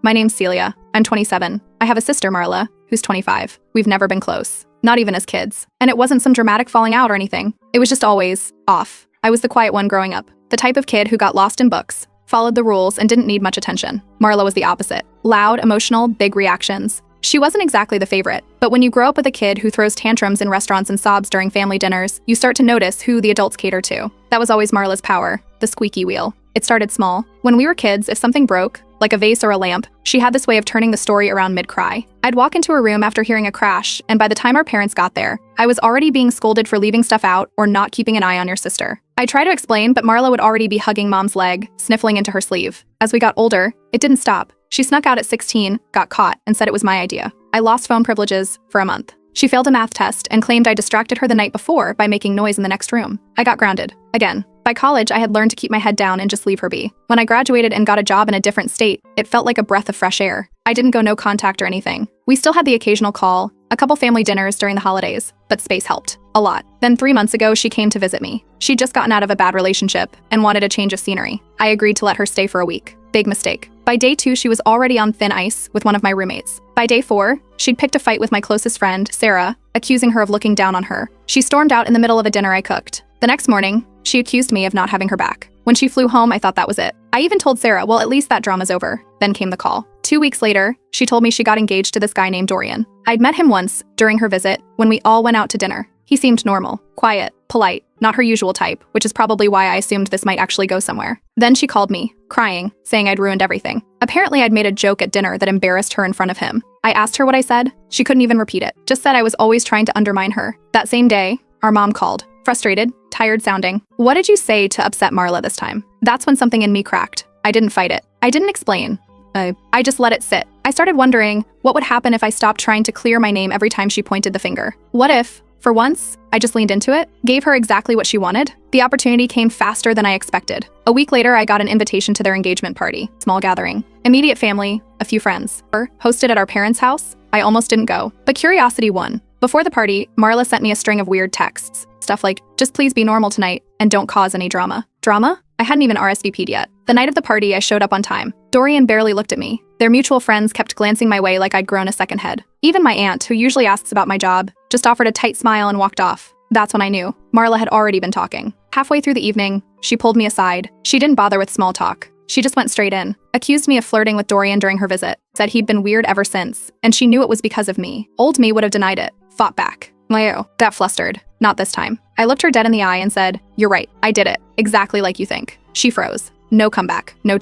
My name's Celia. I'm 27. I have a sister, Marla, who's 25. We've never been close. Not even as kids. And it wasn't some dramatic falling out or anything. It was just always off. I was the quiet one growing up. The type of kid who got lost in books, followed the rules, and didn't need much attention. Marla was the opposite. Loud, emotional, big reactions. She wasn't exactly the favorite, but when you grow up with a kid who throws tantrums in restaurants and sobs during family dinners, you start to notice who the adults cater to. That was always Marla's power, the squeaky wheel. It started small. When we were kids, if something broke, like a vase or a lamp, she had this way of turning the story around mid-cry. I'd walk into her room after hearing a crash, and by the time our parents got there, I was already being scolded for leaving stuff out or not keeping an eye on your sister. I tried to explain, but Marla would already be hugging Mom's leg, sniffling into her sleeve. As we got older, it didn't stop. She snuck out at 16, got caught, and said it was my idea. I lost phone privileges for a month. She failed a math test and claimed I distracted her the night before by making noise in the next room. I got grounded. Again. By college, I had learned to keep my head down and just leave her be. When I graduated and got a job in a different state, it felt like a breath of fresh air. I didn't go no contact or anything. We still had the occasional call, a couple family dinners during the holidays, but space helped. A lot. Then 3 months ago, she came to visit me. She'd just gotten out of a bad relationship and wanted a change of scenery. I agreed to let her stay for a week. Big mistake. By day 2, she was already on thin ice with one of my roommates. By day 4, she'd picked a fight with my closest friend, Sarah, accusing her of looking down on her. She stormed out in the middle of a dinner I cooked. The next morning, she accused me of not having her back. When she flew home, I thought that was it. I even told Sarah, well, at least that drama's over. Then came the call. 2 weeks later, she told me she got engaged to this guy named Dorian. I'd met him once, during her visit, when we all went out to dinner. He seemed normal, quiet, polite, not her usual type, which is probably why I assumed this might actually go somewhere. Then she called me, crying, saying I'd ruined everything. Apparently I'd made a joke at dinner that embarrassed her in front of him. I asked her what I said. She couldn't even repeat it. Just said I was always trying to undermine her. That same day, our mom called. Frustrated, tired sounding. What did you say to upset Marla this time? That's when something in me cracked. I didn't fight it. I didn't explain. I just let it sit. I started wondering what would happen if I stopped trying to clear my name every time she pointed the finger. What if, for once, I just leaned into it, gave her exactly what she wanted? The opportunity came faster than I expected. A week later, I got an invitation to their engagement party, small gathering. Immediate family, a few friends. Hosted at our parents' house. I almost didn't go, but curiosity won. Before the party, Marla sent me a string of weird texts. Stuff like, just please be normal tonight and don't cause any drama. Drama? I hadn't even RSVP'd yet. The night of the party, I showed up on time. Dorian barely looked at me. Their mutual friends kept glancing my way like I'd grown a second head. Even my aunt, who usually asks about my job, just offered a tight smile and walked off. That's when I knew. Marla had already been talking. Halfway through the evening, she pulled me aside. She didn't bother with small talk. She just went straight in. Accused me of flirting with Dorian during her visit. Said he'd been weird ever since, and she knew it was because of me. Old me would have denied it. Fought back. Got flustered. Not this time. I looked her dead in the eye and said, "You're right. I did it. Exactly like you think." She froze. No comeback. No